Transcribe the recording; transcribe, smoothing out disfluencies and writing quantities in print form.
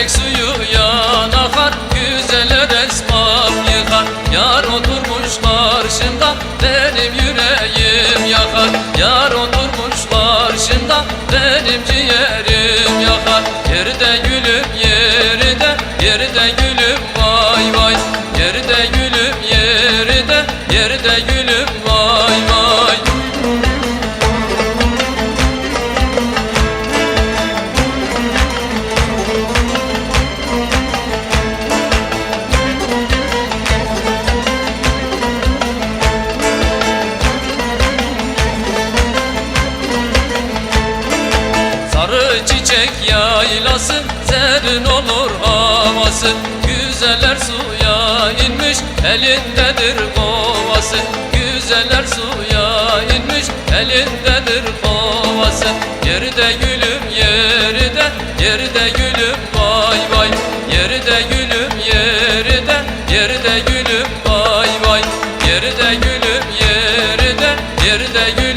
çiçek suyu yan akar, güzeller esmam yıkar. Yar oturmuş karşımda, benim yüreğim yakar. Yar oturmuş karşımda, benim ciğerim yakar. Yerde gülüm yerde, yerde gülüm vay vay. Yerde gülüm yerde, yerde gülüm vay vay. Sarı çiçek yaylası, serin olur havası. Güzeller suya inmiş, elindedir kovası. Güzeller suya inmiş, elindedir kovası. Yerde gülüm yerde, yerde gülüm vay vay. Yerde gülüm yerde, yerde gülüm vay vay. Yerde gülüm yerde, yerde gülüm